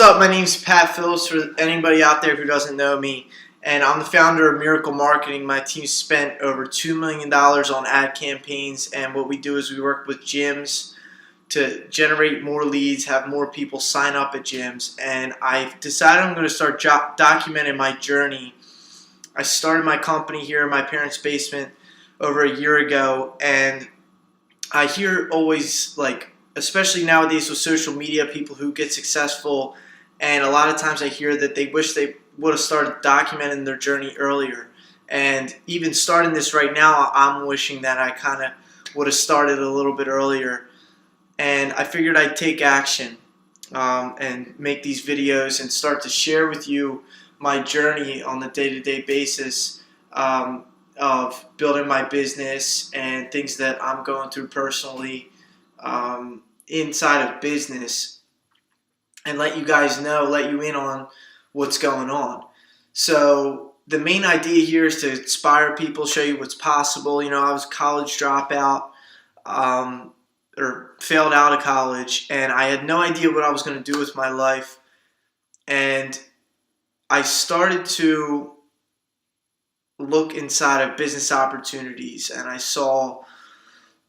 What's up? My name's Pat Phillips, for anybody out there who doesn't know me, and I'm the founder of Miracle Marketing. My team spent over $2 million on ad campaigns, and what we do is we work with gyms to generate more leads, have more people sign up at gyms, and I've decided I'm going to start documenting my journey. I started my company here in my parents' basement over a year ago, and I hear always, especially nowadays with social media, people who get successful, and a lot of times I hear that they wish they would have started documenting their journey earlier. And even starting this right now, I'm wishing that I kind of would have started a little bit earlier. And I figured I'd take action and make these videos and start to share with you my journey on the day-to-day basis of building my business and things that I'm going through personally inside of business, and let you guys know, let you in on what's going on. So the main idea here is to inspire people, show you what's possible. You know, I was a college dropout, or failed out of college, and I had no idea what I was going to do with my life. And I started to look inside of business opportunities, and I saw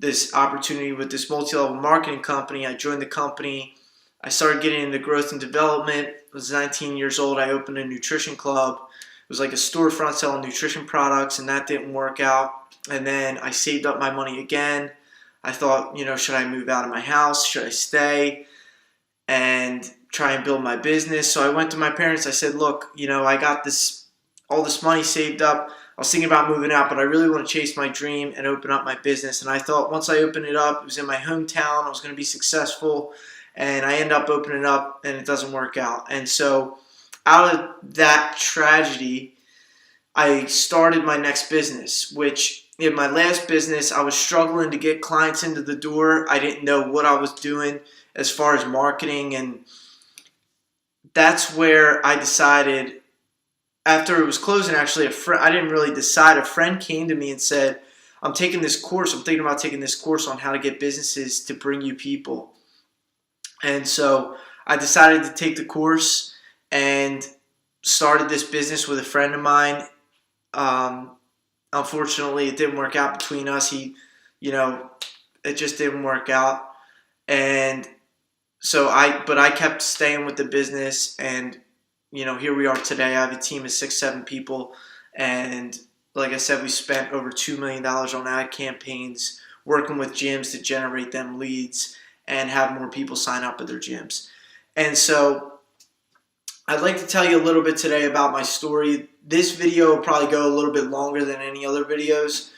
this opportunity with this multi-level marketing company. I joined the company. I started getting into growth and development. I was 19 years old. I opened a nutrition club. It was like a storefront selling nutrition products, and that didn't work out. And then I saved up my money again. I thought, should I move out of my house? Should I stay and try and build my business? So I went to my parents. I said, look, I got all this money saved up. I was thinking about moving out, but I really want to chase my dream and open up my business. And I thought once I opened it up, it was in my hometown, I was going to be successful. And I end up opening up, and it doesn't work out. And so out of that tragedy, I started my next business, which in my last business, I was struggling to get clients into the door. I didn't know what I was doing as far as marketing. And that's where I decided, after it was closing, actually, I didn't really decide. A friend came to me and said, I'm taking this course. I'm thinking about taking this course on how to get businesses to bring you people. And so I decided to take the course and started this business with a friend of mine. Unfortunately, it didn't work out between us. It just didn't work out. And so I kept staying with the business, and, here we are today. I have a team of 6-7 people. And like I said, we spent over $2 million on ad campaigns, working with gyms to generate them leads and have more people sign up at their gyms. And so I'd like to tell you a little bit today about my story. This video will probably go a little bit longer than any other videos.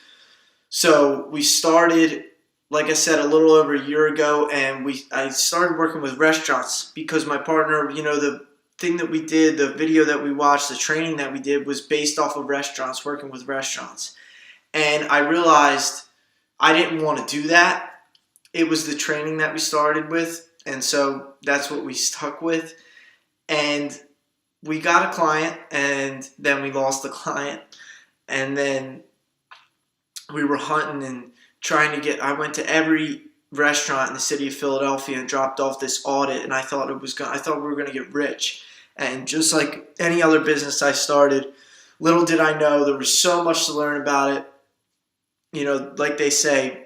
So we started, like I said, a little over a year ago, and I started working with restaurants because my partner, the thing that we did, the video that we watched, the training that we did was based off of restaurants, working with restaurants. And I realized I didn't want to do that. It was the training that we started with, and so that's what we stuck with. And we got a client, and then we lost the client. And then we were hunting and trying to I went to every restaurant in the city of Philadelphia and dropped off this audit, and I thought we were going to get rich. And just like any other business I started, little did I know there was so much to learn about it. Like they say,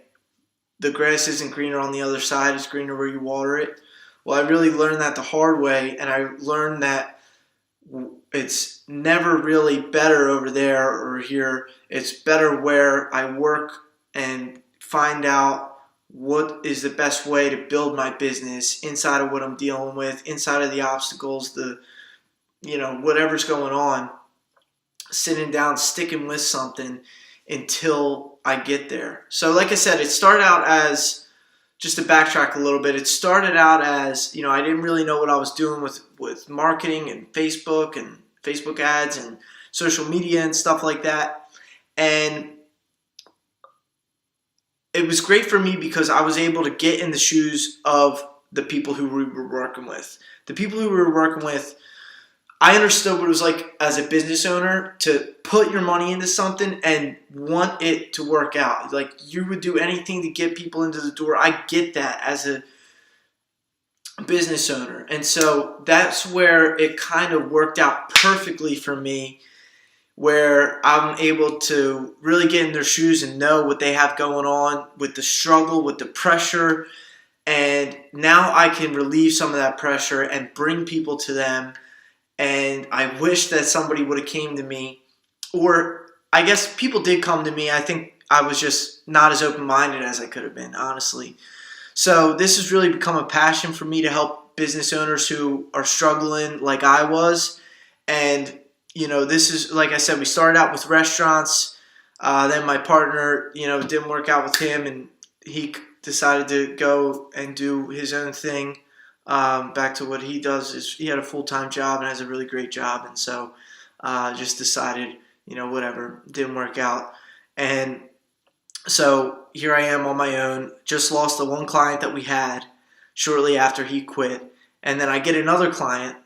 the grass isn't greener on the other side, it's greener where you water it. Well, I really learned that the hard way, and I learned that it's never really better over there or here. It's better where I work and find out what is the best way to build my business inside of what I'm dealing with, inside of the obstacles, whatever's going on, sitting down, sticking with something until I get there. So like I said, it started out as, just to backtrack a little bit, it started out as, I didn't really know what I was doing with marketing and Facebook ads and social media and stuff like that. And it was great for me because I was able to get in the shoes of the people who we were working with. The people who we were working with, I understood what it was like as a business owner to put your money into something and want it to work out. Like, you would do anything to get people into the door. I get that as business owner. And so that's where it kind of worked out perfectly for me, where I'm able to really get in their shoes and know what they have going on with the struggle, with the pressure. And now I can relieve some of that pressure and bring people to them. And I wish that somebody would have came to me, or I guess people did come to me. I think I was just not as open-minded as I could have been, honestly. So this has really become a passion for me to help business owners who are struggling like I was. And, this is, like I said, we started out with restaurants. Then my partner, it didn't work out with him, and he decided to go and do his own thing. Back to what he does is he had a full-time job and has a really great job. And so just decided, whatever, didn't work out. And so here I am on my own. Just lost the one client that we had shortly after he quit. And then I get another client,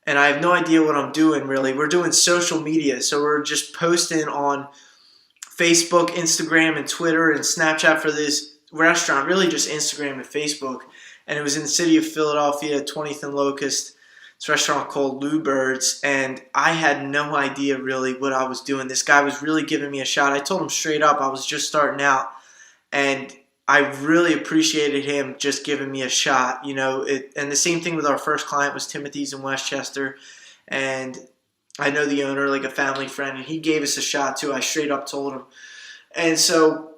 and I have no idea what I'm doing, really. We're doing social media. So we're just posting on Facebook, Instagram, and Twitter, and Snapchat for this restaurant. Really just Instagram and Facebook. And it was in the city of Philadelphia, 20th and Locust. It's a restaurant called Lou Bird's, and I had no idea really what I was doing. This guy was really giving me a shot. I told him straight up I was just starting out, and I really appreciated him just giving me a shot. And the same thing with our first client was Timothy's in Westchester, and I know the owner like a family friend, and he gave us a shot too. I straight up told him. And so,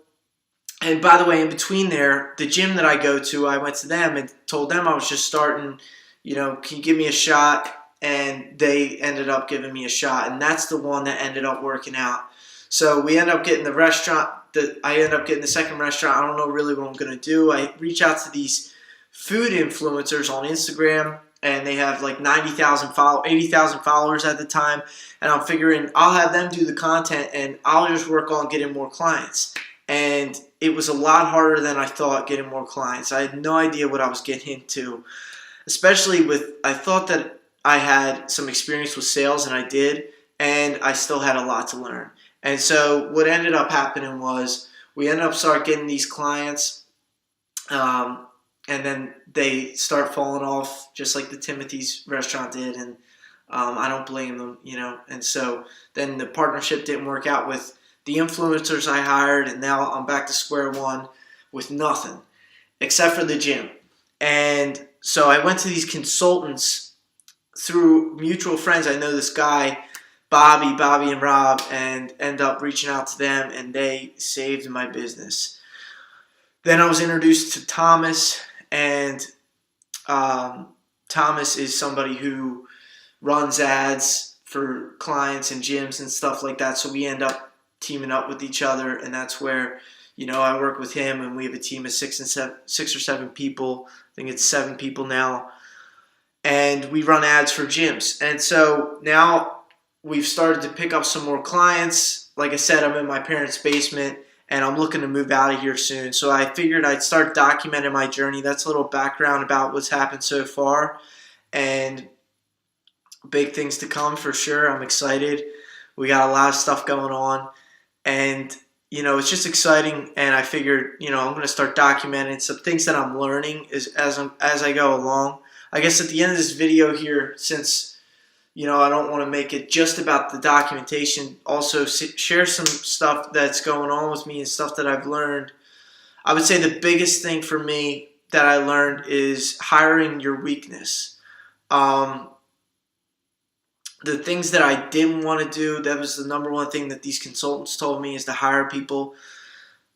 and by the way, in between there, the gym that I go to, I went to them and told them I was just starting, can you give me a shot? And they ended up giving me a shot. And that's the one that ended up working out. So we end up getting the restaurant. I end up getting the second restaurant. I don't know really what I'm going to do. I reach out to these food influencers on Instagram, and they have like 80,000 followers at the time. And I'm figuring I'll have them do the content, and I'll just work on getting more clients. And it was a lot harder than I thought getting more clients. I had no idea what I was getting into, especially I thought that I had some experience with sales, and I did, and I still had a lot to learn. And so what ended up happening was we ended up start getting these clients, and then they start falling off just like the Timothy's restaurant did, and I don't blame them, And so then the partnership didn't work out with the influencers I hired, and now I'm back to square one with nothing except for the gym. And so I went to these consultants through mutual friends. I know this guy, Bobby and Rob, and end up reaching out to them, and they saved my business. Then I was introduced to Thomas, and Thomas is somebody who runs ads for clients and gyms and stuff like that. So we end up teaming up with each other, and that's where I work with him, and we have a team of 6 or 7 people. I think it's 7 people now, and we run ads for gyms. And so now we've started to pick up some more clients. Like I said, I'm in my parents' basement, and I'm looking to move out of here soon. So I figured I'd start documenting my journey. That's a little background about what's happened so far, and big things to come for sure. I'm excited. We got a lot of stuff going on. And, it's just exciting, and I figured, I'm going to start documenting some things that I'm learning as I go along. I guess at the end of this video here, since, I don't want to make it just about the documentation, also share some stuff that's going on with me and stuff that I've learned. I would say the biggest thing for me that I learned is hiring your weakness. The things that I didn't want to do, that was the number one thing that these consultants told me, is to hire people.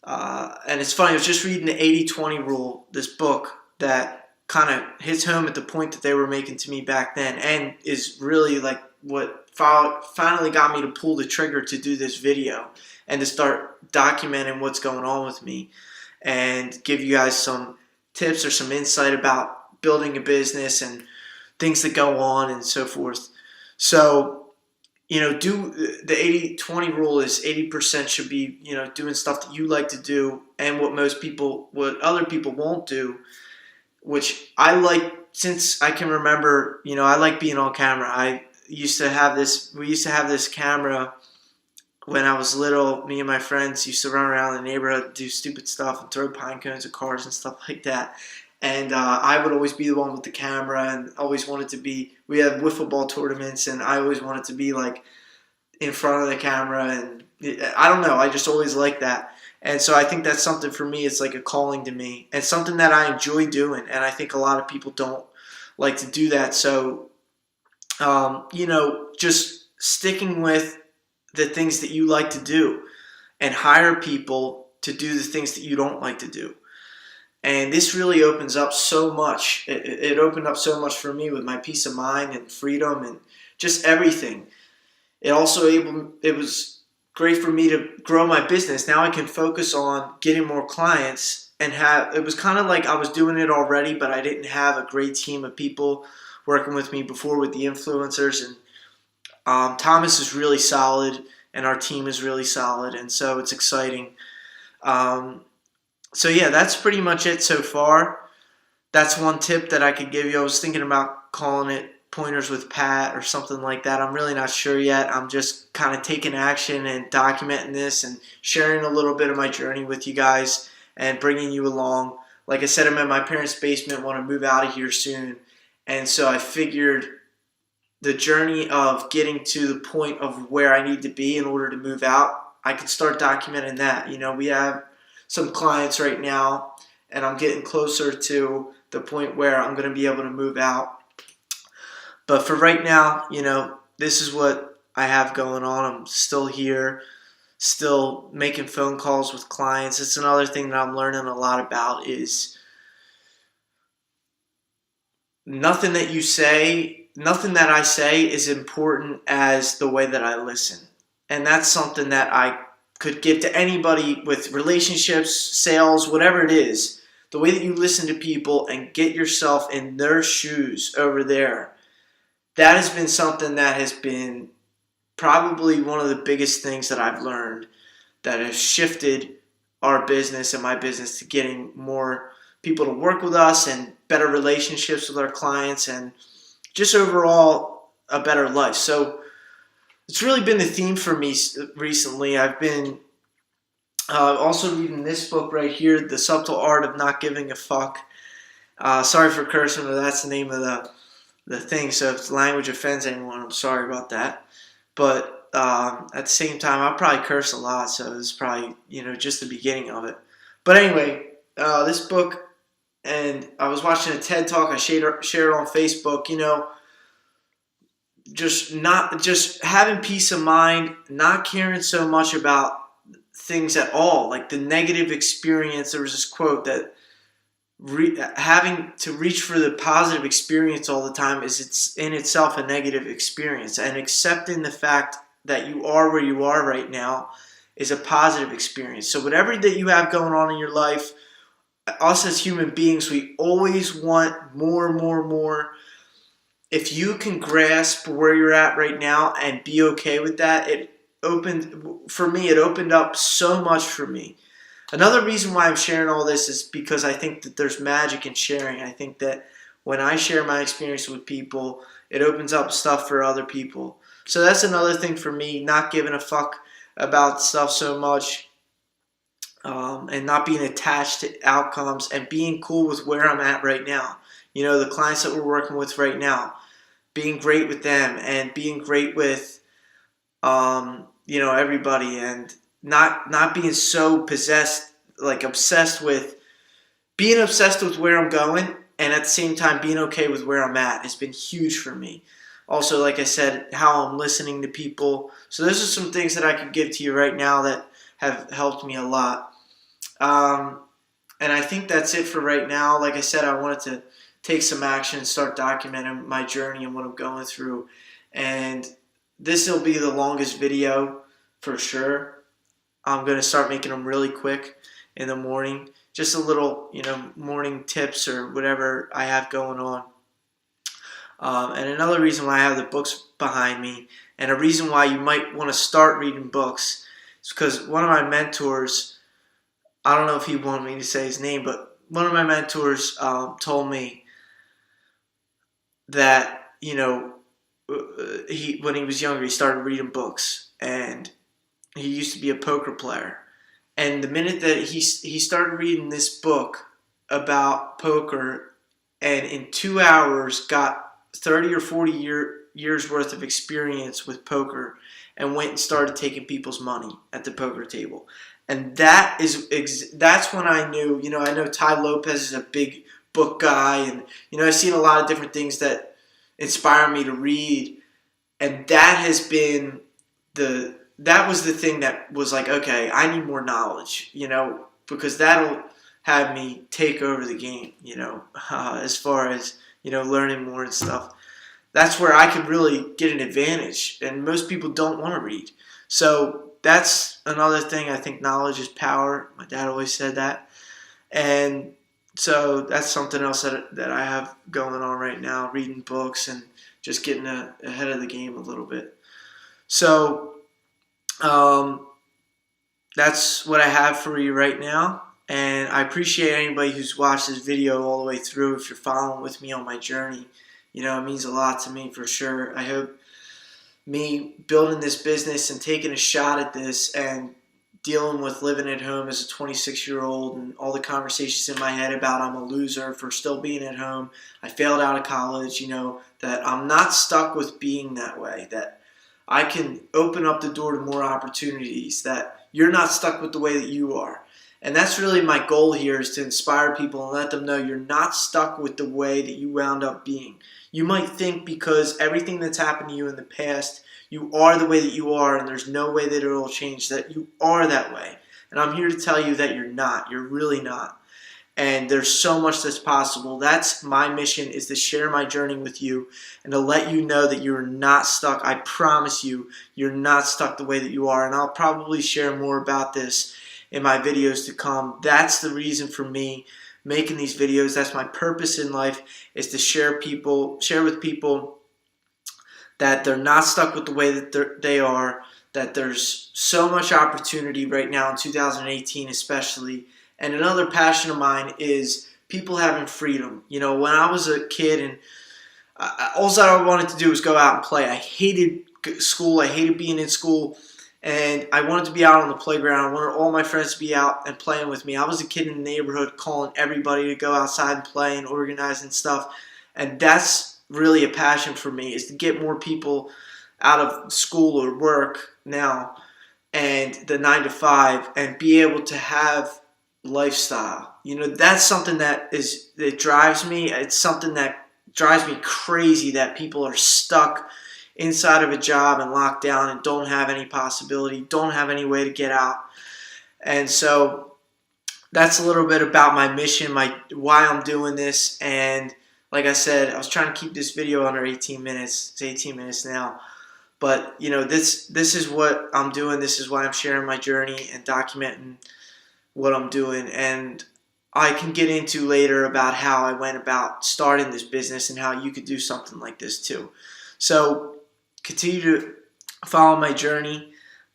And it's funny, I was just reading the 80-20 rule, this book that kind of hits home at the point that they were making to me back then, and is really like what finally got me to pull the trigger to do this video and to start documenting what's going on with me and give you guys some tips or some insight about building a business and things that go on and so forth. So, do the 80-20 rule is 80% should be, doing stuff that you like to do, and what other people won't do, which I like since I can remember. I like being on camera. we used to have this camera when I was little. Me and my friends used to run around the neighborhood, do stupid stuff, and throw pine cones at cars and stuff like that. And I would always be the one with the camera, and always wanted to be. We had wiffle ball tournaments, and I always wanted to be like in front of the camera, and I don't know. I just always liked that, and so I think that's something for me. It's like a calling to me, and something that I enjoy doing. And I think a lot of people don't like to do that. So, just sticking with the things that you like to do, and hire people to do the things that you don't like to do. And this really opens up so much. It opened up so much for me with my peace of mind and freedom and just everything. It was great for me to grow my business. Now I can focus on getting more clients and it was kind of like I was doing it already, but I didn't have a great team of people working with me before with the influencers. And Thomas is really solid, and our team is really solid, and so it's exciting. So yeah, that's pretty much it so far. That's one tip that I could give you. I was thinking about calling it Pointers with Pat or something like that. I'm really not sure yet. I'm just kind of taking action and documenting this and sharing a little bit of my journey with you guys and bringing you along. Like I said, I'm in my parents' basement, want to move out of here soon. And so I figured the journey of getting to the point of where I need to be in order to move out, I could start documenting that. We have some clients right now, and I'm getting closer to the point where I'm going to be able to move out. But for right now, this is what I have going on. I'm still here, still making phone calls with clients. It's another thing that I'm learning a lot about is nothing that I say is important as the way that I listen. And that's something that I could give to anybody with relationships, sales, whatever it is. The way that you listen to people and get yourself in their shoes over there, that has been something that has been probably one of the biggest things that I've learned that has shifted our business and my business to getting more people to work with us and better relationships with our clients and just overall a better life. So it's really been the theme for me recently. I've been also reading this book right here, The Subtle Art of Not Giving a Fuck. Sorry for cursing, but that's the name of the thing. So if the language offends anyone, I'm sorry about that. But at the same time, I probably curse a lot, so it's probably just the beginning of it. But anyway, this book, and I was watching a TED Talk. I shared it on Facebook. Just having peace of mind, not caring so much about things at all, like the negative experience. There was this quote that having to reach for the positive experience all the time it's in itself a negative experience, and accepting the fact that you are where you are right now is a positive experience. So whatever that you have going on in your life, us as human beings, we always want more, more, more. If you can grasp where you're at right now and be okay with that, it opened up so much for me. Another reason why I'm sharing all this is because I think that there's magic in sharing. I think that when I share my experience with people, it opens up stuff for other people. So that's another thing for me, not giving a fuck about stuff so much, and not being attached to outcomes and being cool with where I'm at right now. The clients that we're working with right now, being great with them and being great with, everybody, and not being so obsessed with where I'm going, and at the same time being okay with where I'm at has been huge for me. Also, like I said, how I'm listening to people. So those are some things that I could give to you right now that have helped me a lot. And I think that's it for right now. Like I said, I wanted to take some action and start documenting my journey and what I'm going through. And this will be the longest video for sure. I'm going to start making them really quick in the morning. Just a little, morning tips or whatever I have going on. And another reason why I have the books behind me, and a reason why you might want to start reading books, is because one of my mentors, I don't know if he wanted me to say his name, but one of my mentors told me that, when he was younger, he started reading books, and he used to be a poker player. And the minute that he started reading this book about poker, and in 2 hours got 30 or 40 years worth of experience with poker, and went and started taking people's money at the poker table. And that's when I knew, I know Tai Lopez is a big book guy, and I've seen a lot of different things that inspire me to read, and that was the thing that was like, okay, I need more knowledge, because that'll have me take over the game, as far as, learning more and stuff. That's where I could really get an advantage, and most people don't want to read. So that's another thing. I think knowledge is power. My dad always said that. And so that's something else that I have going on right now, reading books and just getting ahead of the game a little bit. So that's what I have for you right now. And I appreciate anybody who's watched this video all the way through. If you're following with me on my journey, it means a lot to me for sure. I hope me building this business and taking a shot at this and dealing with living at home as a 26-year-old and all the conversations in my head about I'm a loser for still being at home. I failed out of college, that I'm not stuck with being that way, that I can open up the door to more opportunities, that you're not stuck with the way that you are. And that's really my goal here, is to inspire people and let them know you're not stuck with the way that you wound up being. You might think because everything that's happened to you in the past, you are the way that you are and there's no way that it will change, that you are that way. And I'm here to tell you that you're not. You're really not. And there's so much that's possible. That's my mission, is to share my journey with you and to let you know that you're not stuck. I promise you, you're not stuck the way that you are. And I'll probably share more about this in my videos to come. That's the reason for me making these videos. That's my purpose in life, is to share with people that they're not stuck with the way that they are, that there's so much opportunity right now in 2018 especially. And another passion of mine is people having freedom. When I was a kid, and all I wanted to do was go out and play. I hated school. I hated being in school. And I wanted to be out on the playground. I wanted all my friends to be out and playing with me. I was a kid in the neighborhood calling everybody to go outside and play and organize and stuff. And that's really a passion for me, is to get more people out of school or work now and the 9 to 5 and be able to have lifestyle. That's something that drives me. It's something that drives me crazy, that people are stuck inside of a job and locked down and don't have any possibility, don't have any way to get out. And so that's a little bit about my mission, why I'm doing this. And like I said, I was trying to keep this video under 18 minutes. It's 18 minutes now. But, this is what I'm doing. This is why I'm sharing my journey and documenting what I'm doing. And I can get into later about how I went about starting this business and how you could do something like this too. So continue to follow my journey.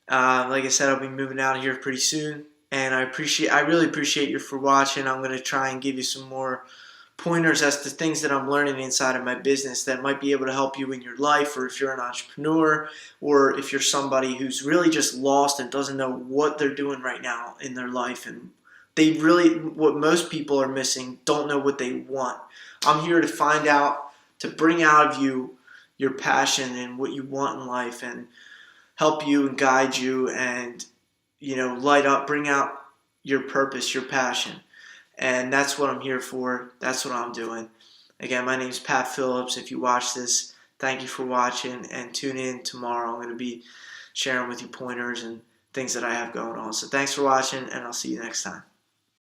Like I said, I'll be moving out of here pretty soon, and I really appreciate you for watching. I'm going to try and give you some more pointers as to things that I'm learning inside of my business that might be able to help you in your life, or if you're an entrepreneur, or if you're somebody who's really just lost and doesn't know what they're doing right now in their life, and what most people are missing, don't know what they want. I'm here to find out, to bring out of you your passion and what you want in life, and help you and guide you, and light up, bring out your purpose, your passion. And that's what I'm here for. That's what I'm doing. Again, my name is Pat Phillips. If you watch this, thank you for watching, and tune in tomorrow. I'm going to be sharing with you pointers and things that I have going on. So thanks for watching, and I'll see you next time.